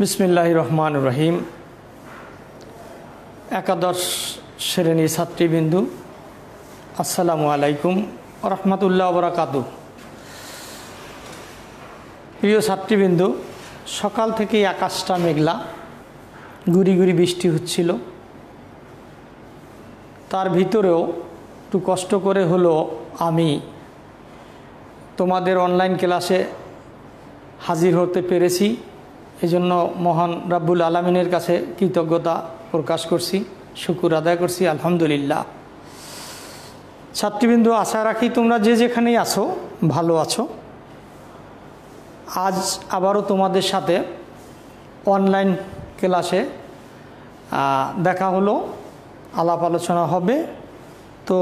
বিসমিল্লাহির রহমানির রহিম। একাদশ শ্রেণীর ছাত্রীবৃন্দু, আসসালামু আলাইকুম রহমতুল্লাহ বারাকাতুহু। প্রিয় ছাত্রীবৃন্দু, সকাল থেকেই আকাশটা মেঘলা, গুড়ি গুড়ি বৃষ্টি হচ্ছিল। তার ভিতরেও একটু কষ্ট করে হলো আমি তোমাদের অনলাইন ক্লাসে হাজির হতে পেরেছি। এজন্য মহান রাব্বুল আলামিনের কাছে কৃতজ্ঞতা প্রকাশ করছি, শুকর আদায় করছি, আলহামদুলিল্লাহ। ছাত্রীবৃন্দ, আশা রাখি তোমরা যে যেখানেই আছো ভালো আছো। আজ আবারও তোমাদের সাথে অনলাইন ক্লাসে দেখা হলো, আলাপ আলোচনা হবে। তো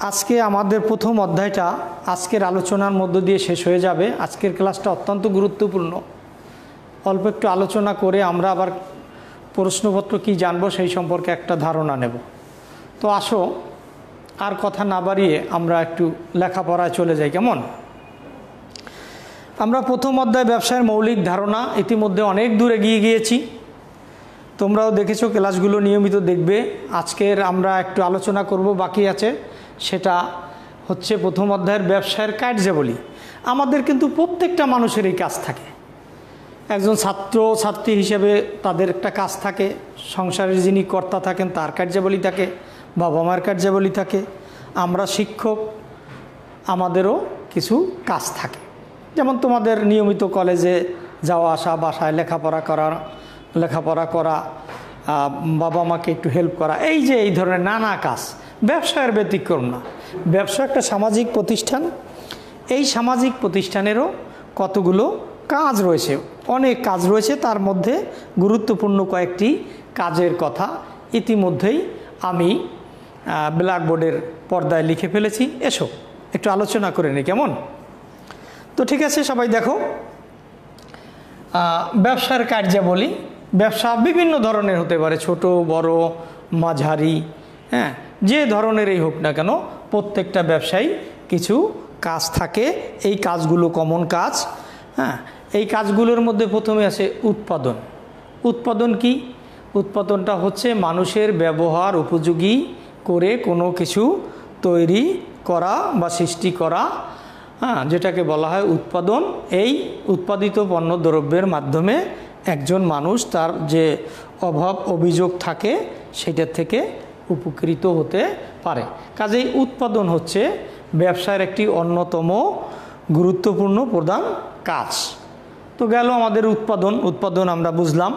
আজকে আমাদের প্রথম অধ্যায়টা আজকের আলোচনার মধ্য দিয়ে শেষ হয়ে যাবে। আজকের ক্লাসটা অত্যন্ত গুরুত্বপূর্ণ। অল্প একটু আলোচনা করে আমরা আবার প্রশ্নপত্র কি জানবো সেই সম্পর্কে একটা ধারণা নেব। তো আসো আর কথা না বাড়িয়ে আমরা একটু লেখাপড়ায় চলে যাই, কেমন? আমরা প্রথম অধ্যায় ব্যবসায়ের মৌলিক ধারণা ইতিমধ্যে অনেক দূর এগিয়ে গিয়েছি। তোমরাও দেখেছো, ক্লাসগুলো নিয়মিত দেখবে। আজকের আমরা একটু আলোচনা করব, বাকি আছে, সেটা হচ্ছে প্রথম অধ্যায়ের ব্যবসায়ের কার্যাবলী। আমাদের কিন্তু প্রত্যেকটা মানুষের এই কাজ থাকে। একজন ছাত্র ছাত্রী হিসেবে তাদের একটা কাজ থাকে, সংসারের যিনি কর্তা থাকেন তার কার্যাবলী থাকে, বাবা মার কার্যাবলী থাকে, আমরা শিক্ষক আমাদেরও কিছু কাজ থাকে। যেমন তোমাদের নিয়মিত কলেজে যাওয়া আসা, বাসায় লেখাপড়া করা, বাবা মাকে একটু হেল্প করা, এই যে এই ধরনের নানা কাজ। ব্যবসায়ের ব্যতিক্রম না। ব্যবসা একটা সামাজিক প্রতিষ্ঠান। এই সামাজিক প্রতিষ্ঠানেরও কতগুলো কাজ রয়েছে, অনেক কাজ রয়েছে। তার মধ্যে গুরুত্বপূর্ণ কয়েকটি কাজের কথা ইতিমধ্যেই আমি ব্ল্যাকবোর্ডের পর্দায় লিখে ফেলেছি। এসো একটু আলোচনা করে নিই, কেমন? তো ঠিক আছে, সবাই দেখো। ব্যবসার কার্যাবলী, ব্যবসা বিভিন্ন ধরনের হতে পারে, ছোট বড় মাঝারি, হ্যাঁ, যে ধরনেরই হোক না কেন, প্রত্যেকটা ব্যবসায়ী কিছু কাজ থাকে। এই কাজগুলো কমন কাজ। হ্যাঁ, এই কাজগুলোর মধ্যে প্রথমে আছে উৎপাদন। উৎপাদন কি? উৎপাদনটা হচ্ছে মানুষের ব্যবহার উপযোগী করে কোনো কিছু তৈরি করা বা সৃষ্টি করা, হ্যাঁ, যেটাকে বলা হয় উৎপাদন। এই উৎপাদিত পণ্য দ্রব্যের মাধ্যমে একজন মানুষ তার যে অভাব অভিযোগ থাকে সেটার থেকে উপকৃত হতে পারে। কাজেই উৎপাদন হচ্ছে ব্যবসার একটি অন্যতম গুরুত্বপূর্ণ প্রধান কাজ। তো গেল আমাদের উৎপাদন আমরা বুঝলাম।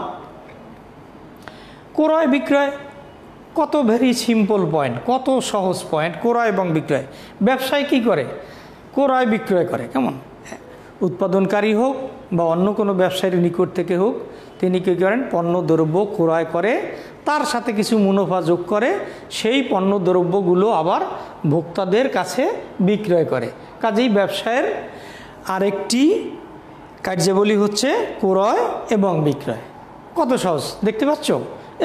ক্রয় বিক্রয়, কত ভেরি সিম্পল পয়েন্ট, কত সহজ পয়েন্ট। ক্রয় এবং বিক্রয়, ব্যবসায় কি করে? ক্রয় বিক্রয় করে, কেমন? উৎপাদনকারী হোক বা অন্য কোনো ব্যবসায়ীর নিকট থেকে হোক, তিনি কী করেন? পণ্য দ্রব্য ক্রয় করে, তার সাথে কিছু মুনাফা যোগ করে, সেই পণ্য দ্রব্যগুলো আবার ভোক্তাদের কাছে বিক্রয় করে। কাজেই ব্যবসায়ের আরেকটি কার্যাবলী হচ্ছে ক্রয় এবং বিক্রয়। কত সহজ, দেখতে পাচ্ছ?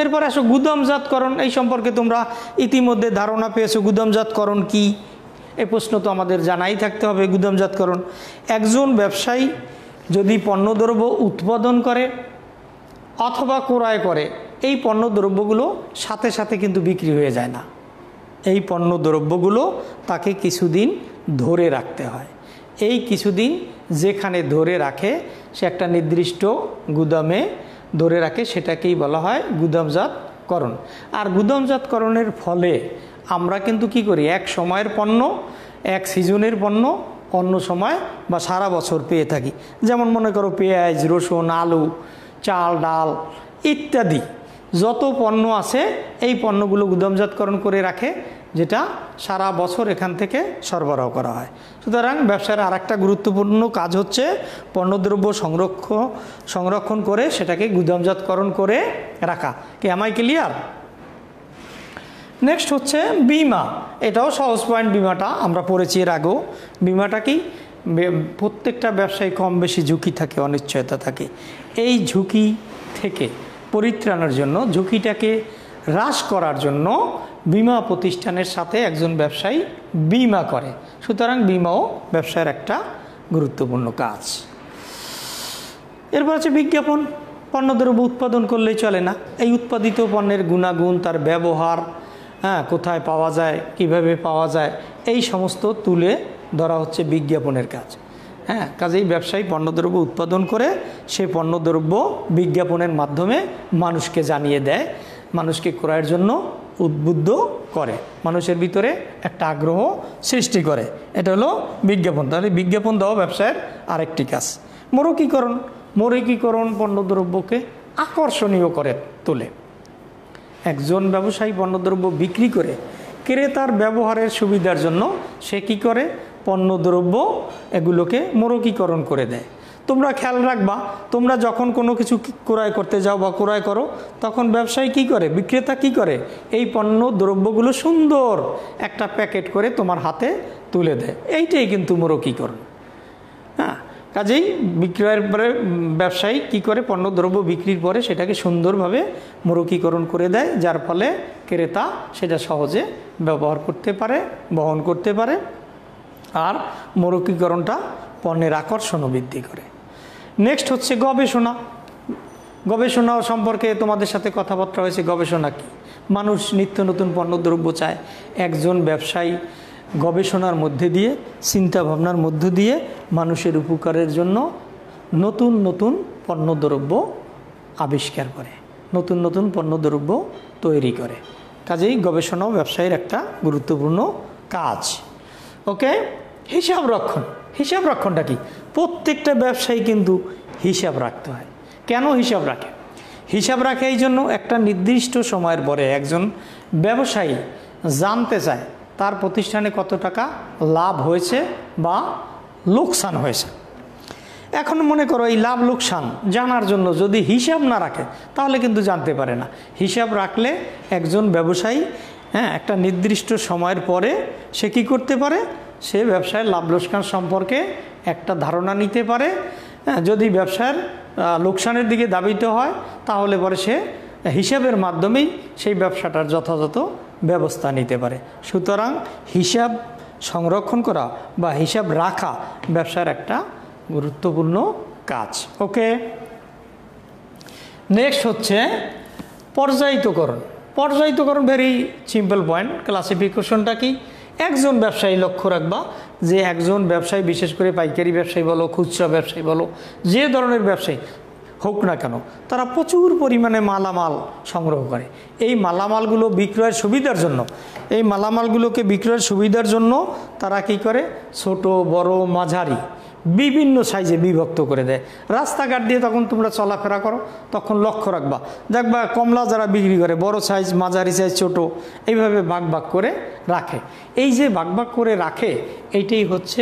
এরপর আসো গুদামজাতকরণ। এই সম্পর্কে তোমরা ইতিমধ্যে ধারণা পেয়েছো। গুদামজাতকরণ কি? এই প্রশ্ন তো আমাদের জানাই থাকতে হবে। গুদামজাতকরণ, একজন ব্যবসায়ী যদি পণ্যদ্রব্য উৎপাদন করে অথবা ক্রয় করে, এই পণ্যদ্রব্যগুলো সাথে সাথে কিন্তু বিক্রি হয়ে যায় না। এই পণ্যদ্রব্যগুলো তাকে কিছুদিন ধরে রাখতে হয়। এই কিছুদিন যেখানে ধরে রাখে, সে একটা নির্দিষ্ট গুদামে ধরে রাখে, সেটাকেই বলা হয় গুদামজাতকরণ। আর গুদামজাতকরণের ফলে আমরা কিন্তু কি করি? এক সময়ের পণ্য, এক সিজনের পণ্য অন্য সময় বা সারা বছর পেয়ে থাকি। যেমন মনে করো পেঁয়াজ, রসুন, আলু, চাল, ডাল ইত্যাদি যত পণ্য আছে, এই পণ্যগুলো গুদামজাতকরণ করে রাখে, যেটা সারা বছর এখান থেকে সরবরাহ করা হয়। সুতরাং ব্যবসার আর একটা গুরুত্বপূর্ণ কাজ হচ্ছে পণ্যদ্রব্য সংরক্ষণ করে সেটাকে গুদামজাতকরণ করে রাখা। কি আমায় ক্লিয়ার? নেক্সট হচ্ছে বিমা। এটাও সহজ পয়েন্ট। বিমাটা আমরা পড়েছি এর আগেও। বিমাটা কি? প্রত্যেকটা ব্যবসায় কম বেশি ঝুঁকি থাকে, অনিশ্চয়তা থাকে। এই ঝুঁকি থেকে পরিত্রাণের জন্য, ঝুঁকিটাকে হ্রাস করার জন্য বিমা প্রতিষ্ঠানের সাথে একজন ব্যবসায়ী বিমা করে। সুতরাং বিমাও ব্যবসায়ের একটা গুরুত্বপূর্ণ কাজ। এরপর আছে বিজ্ঞাপন। পণ্যদ্রব্য উৎপাদন করলেই চলে না, এই উৎপাদিত পণ্যের গুণাগুণ, তার ব্যবহার, কোথায় পাওয়া যায়, কিভাবে পাওয়া যায়, এই সমস্ত তুলে ধরা হচ্ছে বিজ্ঞাপনের কাজ। কাজেই ব্যবসায়ী পণ্যদ্রব্য উৎপাদন করে সেই পণ্যদ্রব্য বিজ্ঞাপনের মাধ্যমে মানুষকে জানিয়ে দেয়, মানুষকে ক্রয়ের জন্য উদ্বুদ্ধ করে, মানুষের ভিতরে একটা আগ্রহ সৃষ্টি করে। এটা হলো বিজ্ঞাপন। তাহলে বিজ্ঞাপন দেওয়া ব্যবসায়ের আরেকটি কাজ। মৌখিকীকরণ পণ্যদ্রব্যকে আকর্ষণীয় করে তোলে। একজন ব্যবসায়ী পণ্যদ্রব্য বিক্রি করে ক্রেতার ব্যবহারের সুবিধার জন্য সে কী করে, পণ্যদ্রব্য এগুলোকে মৌখিকীকরণ করে দেয়। তোমরা খেয়াল রাখবা, তোমরা যখন কোনো কিছু ক্রয় করতে যাও বা ক্রয় করো, তখন ব্যবসায়ী কী করে, বিক্রেতা কী করে, এই পণ্য দ্রব্যগুলো সুন্দর একটা প্যাকেট করে তোমার হাতে তুলে দেয়। এইটাই কিন্তু মৌখিকীকরণ। কাজেই বিক্রয়ের পরে ব্যবসায়ী কী করে, পণ্যদ্রব্য বিক্রির পরে সেটাকে সুন্দরভাবে মৌখিকীকরণ করে দেয়, যার ফলে ক্রেতা সেটা সহজে ব্যবহার করতে পারে, বহন করতে পারে। আর মৌখিকীকরণটা পণ্যের আকর্ষণও বৃদ্ধি করে। নেক্সট হচ্ছে গবেষণা। গবেষণা সম্পর্কে তোমাদের সাথে কথাবার্তা হয়েছে। গবেষণা কি? মানুষ নিত্য নতুন পণ্যদ্রব্য চায়। একজন ব্যবসায়ী গবেষণার মধ্যে দিয়ে, চিন্তা ভাবনার মধ্য দিয়ে মানুষের উপকারের জন্য নতুন নতুন পণ্যদ্রব্য আবিষ্কার করে, নতুন নতুন পণ্যদ্রব্য তৈরি করে। কাজেই গবেষণাও ব্যবসায়ীর একটা গুরুত্বপূর্ণ কাজ। ওকে, হিসাব রক্ষণ। হিসাব রক্ষণটা কি? প্রত্যেকটা ব্যবসায়ী কিন্তু হিসাব রাখতে হয়। কেন হিসাব রাখে? হিসাব রাখে এই জন্য, একটা নির্দিষ্ট সময়ের পরে একজন ব্যবসায়ী জানতে চায় তার প্রতিষ্ঠানে কত টাকা লাভ হয়েছে বা লোকসান হয়েছে। এখন মনে করো এই লাভ লোকসান জানার জন্য যদি হিসাব না রাখে তাহলে কিন্তু জানতে পারে না। হিসাব রাখলে একজন ব্যবসায়ী একটা নির্দিষ্ট সময়ের পরে সে কী করতে পারে, সে ব্যবসায়ের লাভ লোকসান সম্পর্কে একটা ধারণা নিতে পারে। যদি ব্যবসার লোকসানের দিকে ধাবিত হয় তাহলে পরে সে হিসাবের মাধ্যমেই সেই ব্যবসাটার যথাযথ ব্যবস্থা নিতে পারে। সুতরাং হিসাব সংরক্ষণ করা বা হিসাব রাখা ব্যবসার একটা গুরুত্বপূর্ণ কাজ। ওকে, নেক্সট হচ্ছে পর্যায়িতকরণ। পর্যায়িতকরণ ভেরি সিম্পল পয়েন্ট। ক্লাসিফিকেশনটা কি? একজন ব্যবসায়ী লক্ষ্য রাখবা যে একজন ব্যবসায়ী, বিশেষ করে পাইকারি ব্যবসায়ী বলো, খুচরা ব্যবসায়ী বলো, যে ধরনের ব্যবসায়ী হোক না কেন, তারা প্রচুর পরিমাণে মালামাল সংগ্রহ করে। এই মালামালগুলো বিক্রয়ের সুবিধার জন্য, এই মালামালগুলোকে বিক্রয়ের সুবিধার জন্য তারা কি করে, ছোট বড় মাঝারি বিভিন্ন সাইজে বিভক্ত করে দেয়। রাস্তাঘাট দিয়ে তখন তোমরা চলাফেরা করো, তখন লক্ষ্য রাখবা, দেখবা কমলা যারা বিক্রি করে বড় সাইজ, মাঝারি সাইজ, ছোট, এইভাবে ভাগ ভাগ করে রাখে। এই যে ভাগ ভাগ করে রাখে, এইটাই হচ্ছে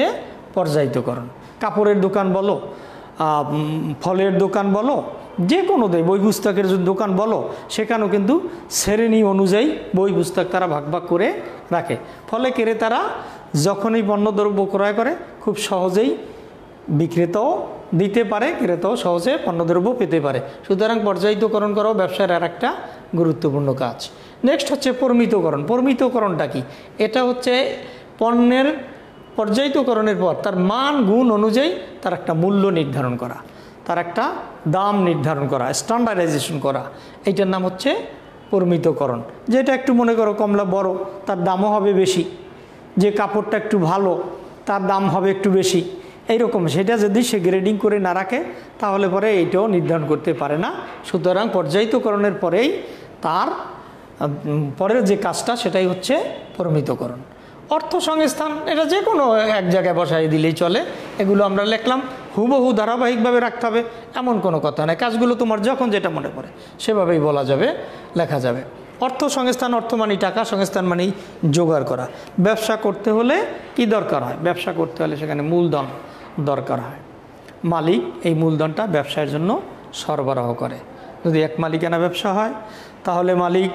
পর্যায়িতকরণ। কাপড়ের দোকান বলো, ফলের দোকান বলো, যে কোনো বই পুস্তকের দোকান বলো, সেখানেও কিন্তু শ্রেণী অনুযায়ী বই পুস্তক তারা ভাগ ভাগ করে রাখে। ফলে ক্রেতারা যখনই পণ্যদ্রব্য ক্রয় করে খুব সহজেই বিক্রেতাও দিতে পারে, ক্রেতাও সহজে পণ্যদ্রব্য পেতে পারে। সুতরাং পর্যায়িতকরণ করাও ব্যবসার আর একটা গুরুত্বপূর্ণ কাজ। নেক্সট হচ্ছে পরিমিতকরণ। পরিমিতকরণটা কি? এটা হচ্ছে পণ্যের পর্যায়িতকরণের পর তার মান গুণ অনুযায়ী তার একটা মূল্য নির্ধারণ করা, তার একটা দাম নির্ধারণ করা, স্ট্যান্ডার্ডাইজেশন করা। এইটার নাম হচ্ছে পরিমিতকরণ। যেটা একটু মনে করো কমলা বড়, তার দামও হবে বেশি। যে কাপড়টা একটু ভালো, তার দাম হবে একটু বেশি। এইরকম সেটা যদি সে গ্রেডিং করে না রাখে তাহলে পরে এইটাও নির্ধারণ করতে পারে না। সুতরাং পর্যায়িতকরণের পরেই তার পরের যে কাজটা সেটাই হচ্ছে পরিমিতকরণ। অর্থ সংস্থান, এটা যে কোনো এক জায়গায় বসাই দিলেই চলে। এগুলো আমরা লিখলাম, হুবহু ধারাবাহিকভাবে রাখতে হবে এমন কোনো কথা নেই। কাজগুলো তোমার যখন যেটা মনে পড়ে সেভাবেই বলা যাবে, লেখা যাবে। অর্থ সংস্থান, অর্থ মানে টাকা, সংস্থান মানে জোগাড় করা। ব্যবসা করতে হলে কি দরকার হয়? ব্যবসা করতে হলে সেখানে মূলধন দরকার হয়। মালিক এই মূলধনটা ব্যবসার জন্য সরবরাহ করে। যদি এক মালিকানা ব্যবসা হয় তাহলে মালিক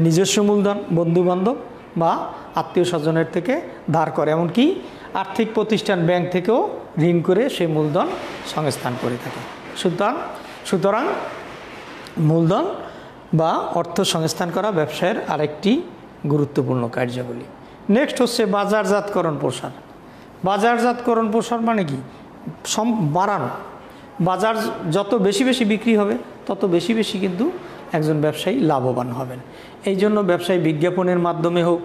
নিজস্ব মূলধন, বন্ধুবান্ধব বা আত্মীয় স্বজনের থেকে ধার করে, এমনকি আর্থিক প্রতিষ্ঠান ব্যাংক থেকেও ঋণ করে সেই মূলধন সংস্থান করে থাকে। সুতরাং মূলধন বা অর্থ সংস্থান করা ব্যবসায়ের আরেকটি গুরুত্বপূর্ণ কার্যাবলী। নেক্সট হচ্ছে বাজারজাতকরণ প্রসার। বাজারজাতকরণ প্রসার মানে কি? বাড়ানো। বাজার যত বেশি বেশি বিক্রি হবে তত বেশি বেশি কিন্তু একজন ব্যবসায়ী লাভবান হবেন। এই জন্য ব্যবসায়ী বিজ্ঞাপনের মাধ্যমে হোক,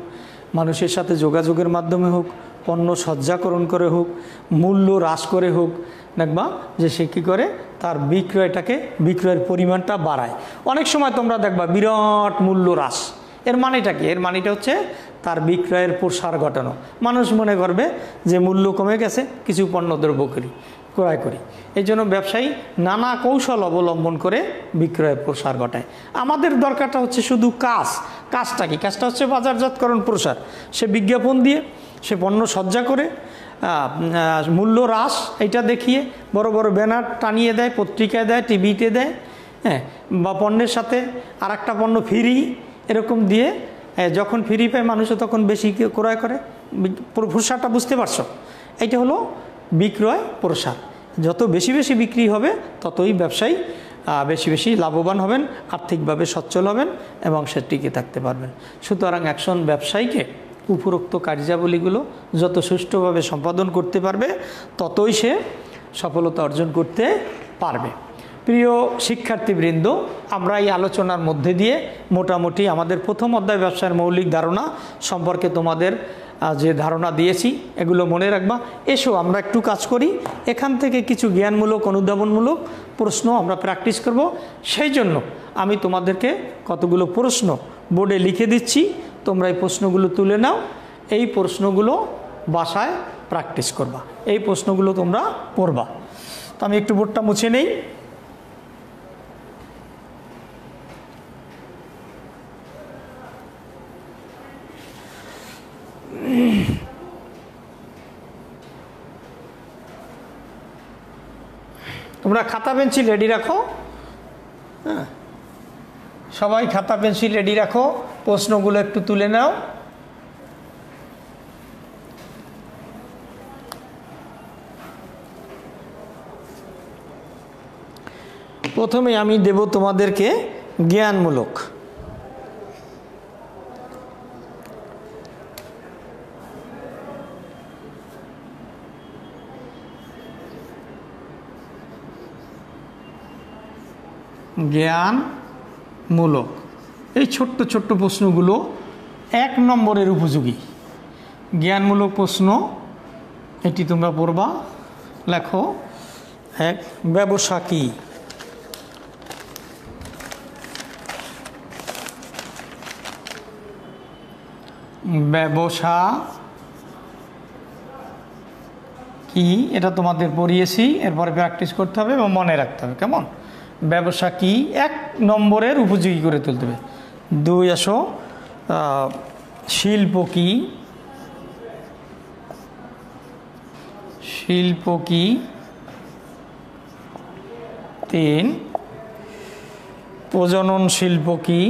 মানুষের সাথে যোগাযোগের মাধ্যমে হোক, পণ্য সজ্জাকরণ করে হোক, মূল্য হ্রাস করে হোক, দেখবা যে সে কী করে তার বিক্রয়ের পরিমাণটা বাড়ায়। অনেক সময় তোমরা দেখবা বিরাট মূল্য হ্রাস, এর মানেটা কি? এর মানেটা হচ্ছে তার বিক্রয়ের প্রসার ঘটানো। মানুষ মনে করবে যে মূল্য কমে গেছে, কিছু পণ্যদ্রব্য ক্রয় করি। এই জন্য ব্যবসায়ী নানা কৌশল অবলম্বন করে বিক্রয়ের প্রসার ঘটায়। আমাদের দরকারটা হচ্ছে শুধু কাজটা কি? কাজটা হচ্ছে বাজারজাতকরণ প্রসার। সে বিজ্ঞাপন দিয়ে, সে পণ্য সজ্জা করে, মূল্য হ্রাস এটা দেখিয়ে বড় বড় ব্যানার টানিয়ে দেয়, পত্রিকায় দেয়, টিভিতে দেয়, হ্যাঁ, বা পণ্যের সাথে আর একটা পণ্য ফ্রি এরকম দিয়ে, যখন ফ্রি পায় মানুষও তখন বেশি ক্রয় করে। প্রসারটা বুঝতে পারছো? এটা হলো বিক্রয় প্রসার। যত বেশি বেশি বিক্রি হবে ততই ব্যবসায়ী বেশি বেশি লাভবান হবেন, আর্থিকভাবে সচ্ছল হবেন এবং সে টিকে থাকতে পারবেন। সুতরাং একজন ব্যবসায়ীকে উপরোক্ত কার্যাবলীগুলো যত সুষ্ঠুভাবে সম্পাদন করতে পারবে ততই সে সফলতা অর্জন করতে পারবে। প্রিয় শিক্ষার্থীবৃন্দ, আমরা এই আলোচনার মধ্যে দিয়ে মোটামুটি আমাদের প্রথম অধ্যায় ব্যবসার মৌলিক ধারণা সম্পর্কে তোমাদের যে ধারণা দিয়েছি এগুলো মনে রাখবা। এসো আমরা একটু কাজ করি, এখান থেকে কিছু জ্ঞানমূলক অনুধাবনমূলক প্রশ্ন আমরা প্র্যাকটিস করব। সেই জন্য আমি তোমাদেরকে কতগুলো প্রশ্ন বোর্ডে লিখে দিচ্ছি, তোমরা এই প্রশ্নগুলো তুলে নাও। এই প্রশ্নগুলো বাসায় প্র্যাকটিস করবা, এই প্রশ্নগুলো তোমরা পড়বা। তো আমি একটু বোর্ডটা মুছে নেই। তোমরা খাতা পেন্সিল রেডি রাখো, হ্যাঁ, সবাই খাতা পেন্সিল রেডি রাখো, প্রশ্নগুলো একটু তুলে নাও। প্রথমে আমি দেব তোমাদেরকে জ্ঞানমূলক। জ্ঞানমূলক এই ছোট্ট ছোট্ট প্রশ্নগুলো 1 নম্বরের উপযোগী। জ্ঞানমূলক প্রশ্ন এটি তোমরা পড়বা। লেখো, এক, ব্যবসা কি? ব্যবসা কি? এটা তোমাদের পড়িয়েছি, এরপরে প্র্যাকটিস করতে হবে এবং মনে রাখতে হবে। কেমন? ব্যবসা কি 1 নম্বরের উপযোগী করে তুলতে হবে। 2, আসো, শিল্প কি? শিল্প কি? 3, প্রজনন শিল্প কি?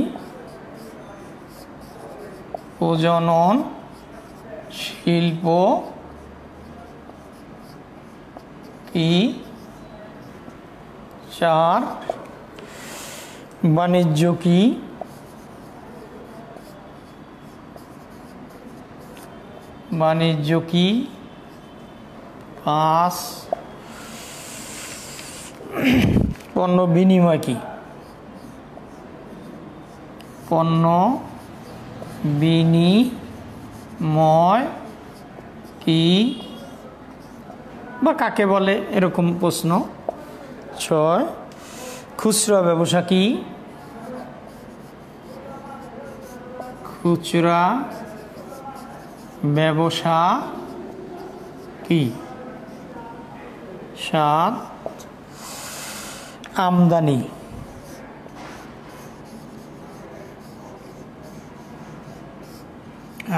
প্রজনন শিল্প কি? 4, বাণিজ্য কি? বাণিজ্য কি? 5, পণ্য বিনিময় কি? পণ্য বিনিময় কি বা কাকে বলে, এরকম প্রশ্ন। 6, খুচরা ব্যবসা কি? খুচরা ব্যবসা কি? 7, আমদানি।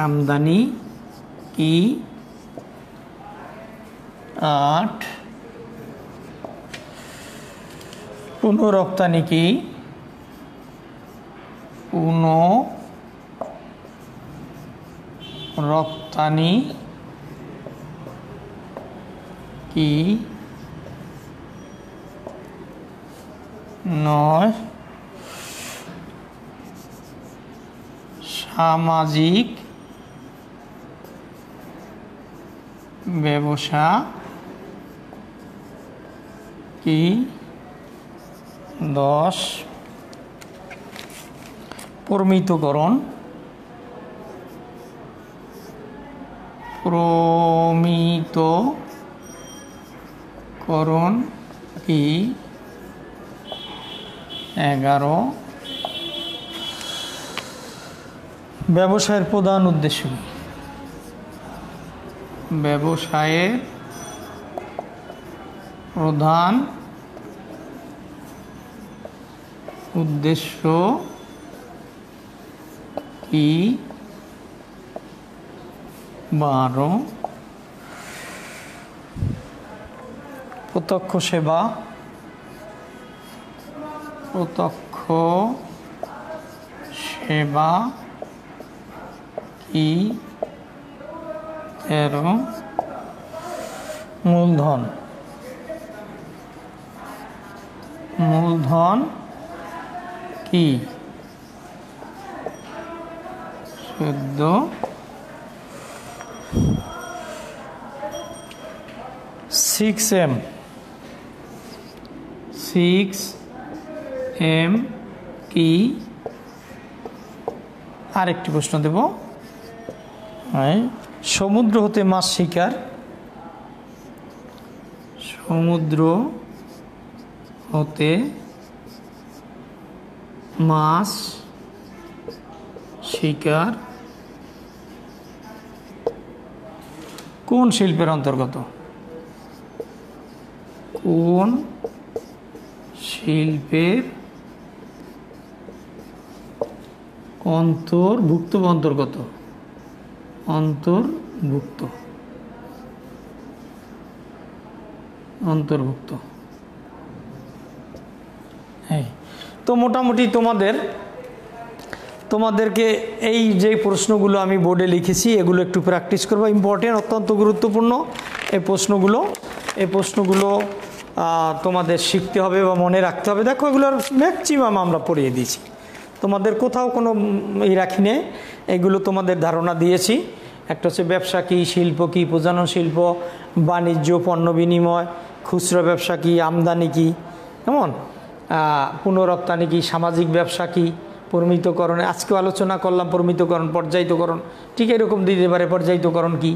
আমদানি কি? 8, পুনঃরপ্তানি কি? পুনঃরপ্তানি কি? 9, সামাজিক ব্যবসা কি? 10 প্রমিতকরণ কি 11 ব্যবসায়ের প্রধান উদ্দেশ্য কি? ব্যবসায়ের প্রধান উদ্দেশ্য কি? 12 প্রত্যক্ষ সেবা কি? 13 মূলধন কি? 14 6M কি? আরেকটি প্রশ্ন দেব, সমুদ্র হতে মাছ শিকার কোন শিল্পের অন্তর্গত? কোন শিল্পের অন্তর্ভুক্ত বা অন্তর্গত? অন্তর্ভুক্ত। হ্যাঁ, তো মোটামুটি তোমাদেরকে এই যে প্রশ্নগুলো আমি বোর্ডে লিখেছি এগুলো একটু প্র্যাকটিস করবো। ইম্পর্টেন্ট, অত্যন্ত গুরুত্বপূর্ণ এই প্রশ্নগুলো তোমাদের শিখতে হবে বা মনে রাখতে হবে। দেখো, এগুলোর ম্যাক্সিমাম আমরা পড়িয়ে দিয়েছি, তোমাদের কোথাও কোনো রাখি নেই, এগুলো তোমাদের ধারণা দিয়েছি। একটা হচ্ছে ব্যবসা কি, শিল্প কি, প্রজনন শিল্প, বাণিজ্য, পণ্য বিনিময়, খুচরা ব্যবসা কি, আমদানি কি, কেমন, পুনরপ্তানি কি, সামাজিক ব্যবসা কি, পরিমিতকরণে আজকে আলোচনা করলাম, পরিমিতকরণ, পর্যায়িতকরণ, ঠিক এরকম দিতে পারে। পর্যায়িতকরণ কি?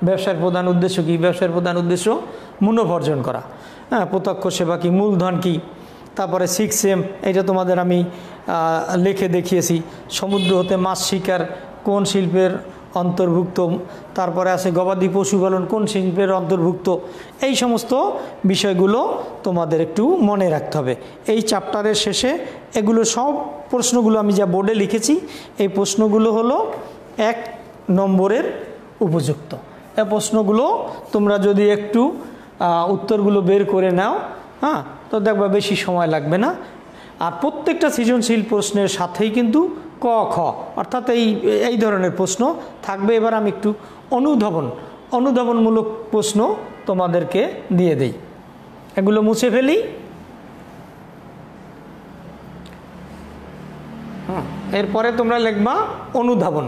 ব্যবসার প্রধান উদ্দেশ্য কি? ব্যবসার প্রধান উদ্দেশ্য মুনাফা অর্জন করা। হ্যাঁ, প্রত্যক্ষ সেবা কি? মূলধন কি? তারপরে 6M, এটা তোমাদের আমি লিখে দেখিয়েছি। সমুদ্র হতে মাছ শিকার কোন শিল্পের অন্তর্ভুক্ত? তারপরে আছে গবাদি পশুপালন কোন শিল্পের অন্তর্ভুক্ত? এই সমস্ত বিষয়গুলো তোমাদের একটু মনে রাখতে হবে। এই চ্যাপ্টারের শেষে এগুলো সব প্রশ্নগুলো আমি যা বোর্ডে লিখেছি, এই প্রশ্নগুলো হলো 1 নম্বরের উপযুক্ত। এই প্রশ্নগুলো তোমরা যদি একটু উত্তরগুলো বের করে নাও, হ্যাঁ, তো দেখবা বেশি সময় লাগবে না। আর প্রত্যেকটা সৃজনশীল প্রশ্নের সাথেই কিন্তু ক খ অর্থাৎ এই ধরনের প্রশ্ন থাকবে। এবার আমি একটু অনুধাবনমূলক প্রশ্ন তোমাদেরকে দিয়ে দেই, এগুলো মুছে ফেলি। এরপরে তোমরা লিখবা অনুধাবন।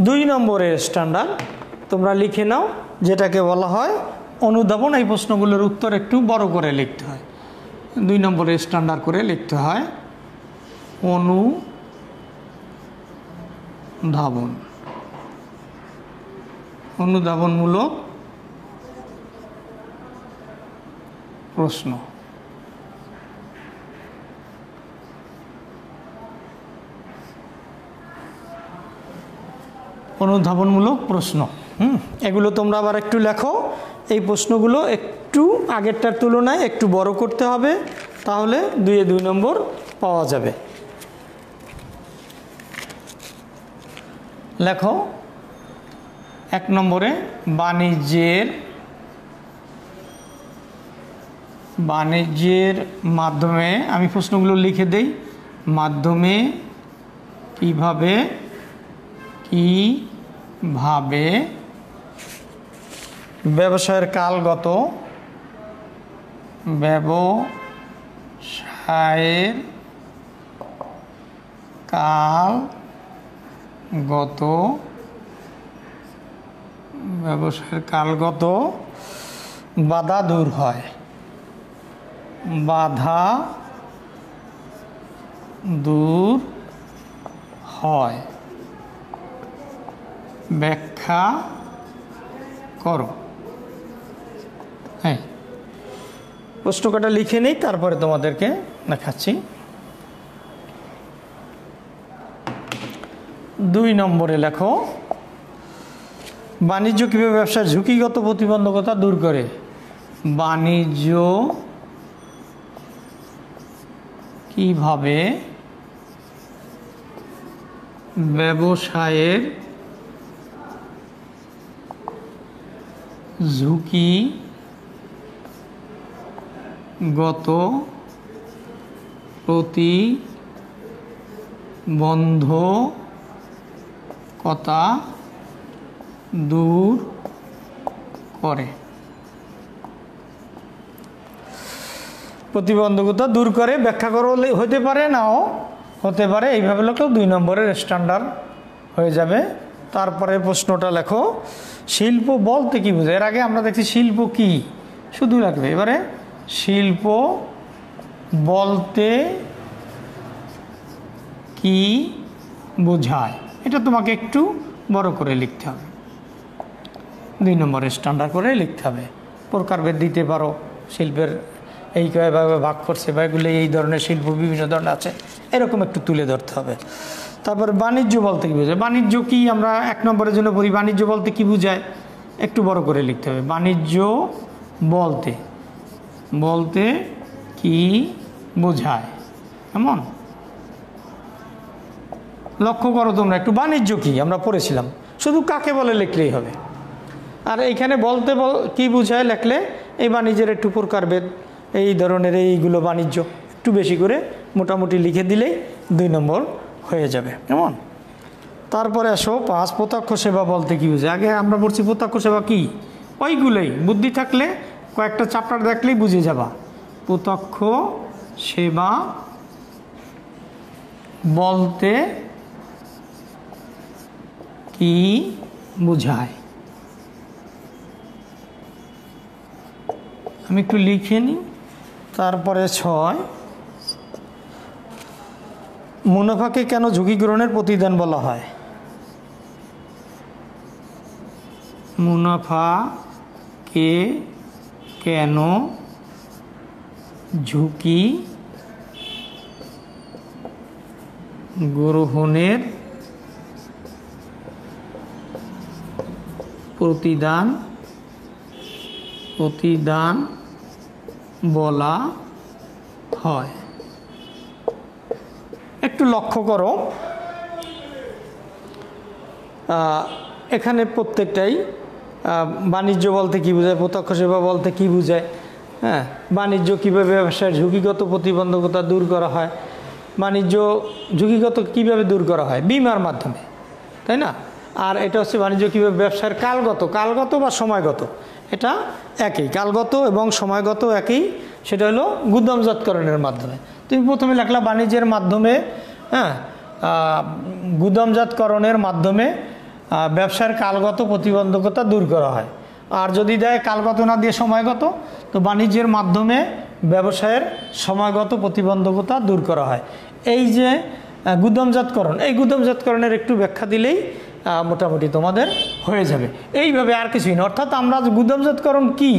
দুই নম্বরের স্ট্যান্ডার্ড তোমরা লিখে নাও, যেটাকে বলা হয় অনুধাবন। এই প্রশ্নগুলোর উত্তর একটু বড় করে লিখতে হয়, 2 নম্বরের স্ট্যান্ডার্ড করে লিখতে হয়। অনুধাবনমূলক প্রশ্ন। অনুধাবনমূলক প্রশ্ন এগুলো তোমরা আবার একটু লেখো। এই প্রশ্নগুলো একটু আগেরটার তুলনায় একটু বড় করতে হবে, তাহলে 2 নম্বর পাওয়া যাবে। লেখো 1 নম্বরে বাণিজ্যের মাধ্যমে, আমি প্রশ্নগুলো লিখে দেই, মাধ্যমে কিভাবে ব্যবসায়ের কালগত বাধা দূর হয়, ব্যাখ্যা করো। হ্যাঁ, প্রশ্ন কটা লিখে নেই, তারপরে তোমাদেরকে দেখাচ্ছি। 2 নম্বরে লেখো, বাণিজ্য কিভাবে ব্যবসার ঝুঁকিগত প্রতিবন্ধকতা দূর করে। বাণিজ্য কিভাবে ব্যবসায়ের ঝুঁকিগত প্রতিবন্ধকতা দূর করে। প্রতিবন্ধকতা দূর করে ব্যাখ্যা করো হতে পারে, নাও হতে পারে, এইভাবে লেখো, 2 নম্বরের স্ট্যান্ডার্ড হয়ে যাবে। তারপরে প্রশ্নটা লেখো, শিল্প বলতে কি বোঝায়। এর আগে আমরা দেখছি শিল্প কি, শুধু লাগবে। এবারে শিল্প বলতে কি বোঝায়, এটা তোমাকে একটু বড় করে লিখতে হবে, 2 নম্বরের স্ট্যান্ডার্ড করে লিখতে হবে। প্রকারভেদ দিতে পারো, শিল্পের এই কয়েকভাবে ভাগ করছে বা এগুলো এই ধরনের শিল্প বিভিন্ন ধরনের আছে, এরকম একটু তুলে ধরতে হবে। তারপরে বাণিজ্য বলতে কী বোঝায়। বাণিজ্য কি আমরা 1 নম্বরের জন্য পড়ি, বাণিজ্য বলতে কি বোঝায়, একটু বড় করে লিখতে হবে। বাণিজ্য বলতে কি বোঝায়, এমন লক্ষ্য করো তোমরা একটু। বাণিজ্য কি আমরা পড়েছিলাম, শুধু কাকে বলে লিখলেই হবে। আর এইখানে বলতে কি বোঝায় লেখলে এই বাণিজ্যের একটু প্রকারভেদ, এই ধরনের এইগুলো বাণিজ্য একটু বেশি করে মোটামুটি লিখে দিলেই 2 নম্বর হয়ে যাবে, কেমন। তারপরে আসো 5, প্রত্যক্ষ সেবা বলতে কি বোঝায়। আগে আমরা বলছি প্রত্যক্ষ সেবা কি, ওইগুলোই বুদ্ধি থাকলে কয়েকটা চ্যাপ্টার দেখলেই বুঝে যাবা। প্রত্যক্ষ সেবা বলতে কি বোঝায়, আমি একটু লিখে নিই। তারপরে 6, মুনাফাকে কেন ঝুঁকি গ্রহণের প্রতিদান বলা হয়। মুনাফাকে কেন ঝুঁকি গ্রহণের প্রতিদান বলা হয়। একটু লক্ষ্য করো, এখানে প্রত্যেকটাই বাণিজ্য বলতে কী বোঝায়, প্রত্যক্ষ সেবা বলতে কী বোঝায়, হ্যাঁ, বাণিজ্য কীভাবে ব্যবসায়ের ঝুঁকিগত প্রতিবন্ধকতা দূর করা হয়। বাণিজ্য ঝুঁকিগত কীভাবে দূর করা হয়, বীমার মাধ্যমে, তাই না। আর এটা হচ্ছে বাণিজ্য কীভাবে ব্যবসার কালগত বা সময়গত, এটা একই, কালগত এবং সময়গত একই, সেটা হলো গুদামজাতকরণের মাধ্যমে। তুমি প্রথমে লেখলা বাণিজ্যের মাধ্যমে, হ্যাঁ, গুদামজাতকরণের মাধ্যমে ব্যবসার কালগত প্রতিবন্ধকতা দূর করা হয়। আর যদি দেয় কালগত না দিয়ে সময়গত, তো বাণিজ্যের মাধ্যমে ব্যবসায়ের সময়গত প্রতিবন্ধকতা দূর করা হয়। এই যে গুদামজাতকরণ, এই গুদামজাতকরণের একটু ব্যাখ্যা দিলেই মোটামুটি তোমাদের হয়ে যাবে। এইভাবে আর কিছুই না, অর্থাৎ আমরা গুদামজাতকরণ কি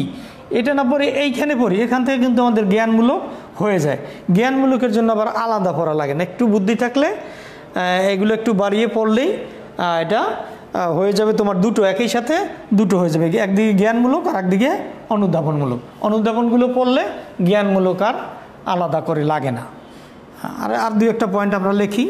এটা না পড়ি, এইখানে পড়ি, এখান থেকে কিন্তু আমাদের জ্ঞানমূলক হয়ে যায়। জ্ঞানমূলকের জন্য আবার আলাদা পড়া লাগে না, একটু বুদ্ধি থাকলে এগুলো একটু বাড়িয়ে পড়লেই এটা হয়ে যাবে তোমার দুটো, একই সাথে দুটো হয়ে যাবে, একদিকে জ্ঞানমূলক আর একদিকে অনুধাবনমূলক। অনুধাবনগুলো পড়লে জ্ঞানমূলক আর আলাদা করে লাগে না। আর দুই একটা পয়েন্ট আমরা লিখি।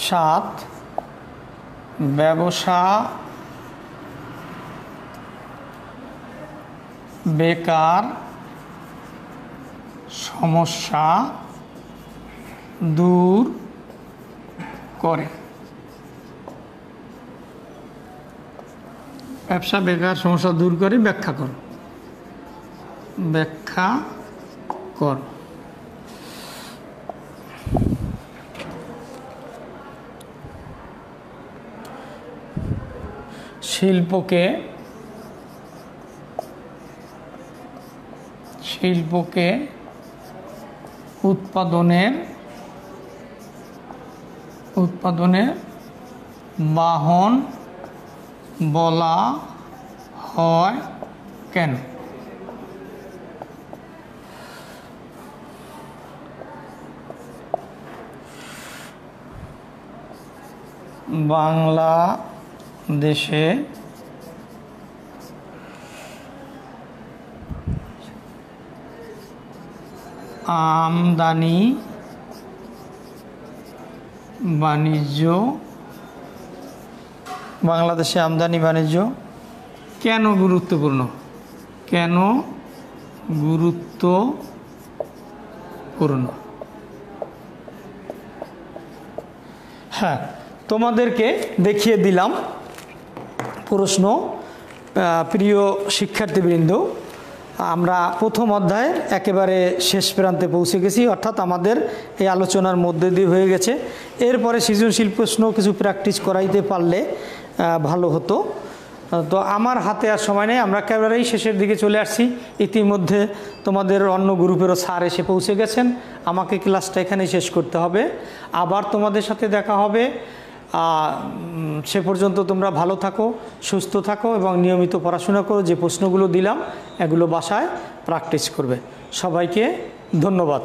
সাত, ব্যবসা বেকার সমস্যা দূর করে। ব্যবসা বেকার সমস্যা দূর করে ব্যাখ্যা কর, ব্যাখ্যা কর। শিল্পকে উৎপাদনের বাহন বলা হয় কেন? বাংলাদেশে আমদানি বাণিজ্য কেন গুরুত্বপূর্ণ? কেন গুরুত্বপূর্ণ? হ্যাঁ, তোমাদেরকে দেখিয়ে দিলাম প্রশ্ন। প্রিয় শিক্ষার্থীবৃন্দ, আমরা প্রথম অধ্যায়ের একেবারে শেষ প্রান্তে পৌঁছে গেছি, অর্থাৎ আমাদের এই আলোচনার মধ্যে দিয়ে হয়ে গেছে। এরপরে সৃজনশীল প্রশ্ন কিছু প্র্যাকটিস করাইতে পারলে ভালো হতো। তো আমার হাতে আর সময় নেই, আমরা একেবারেই শেষের দিকে চলে আসছি। ইতিমধ্যে তোমাদের অন্য গ্রুপেরও স্যার এসে পৌঁছে গেছেন, আমাকে ক্লাসটা এখানেই শেষ করতে হবে। আবার তোমাদের সাথে দেখা হবে। সে পর্যন্ত তোমরা ভালো থাকো, সুস্থ থাকো এবং নিয়মিত পড়াশোনা করো। যে প্রশ্নগুলো দিলাম এগুলো বাসায় প্র্যাকটিস করবে। সবাইকে ধন্যবাদ।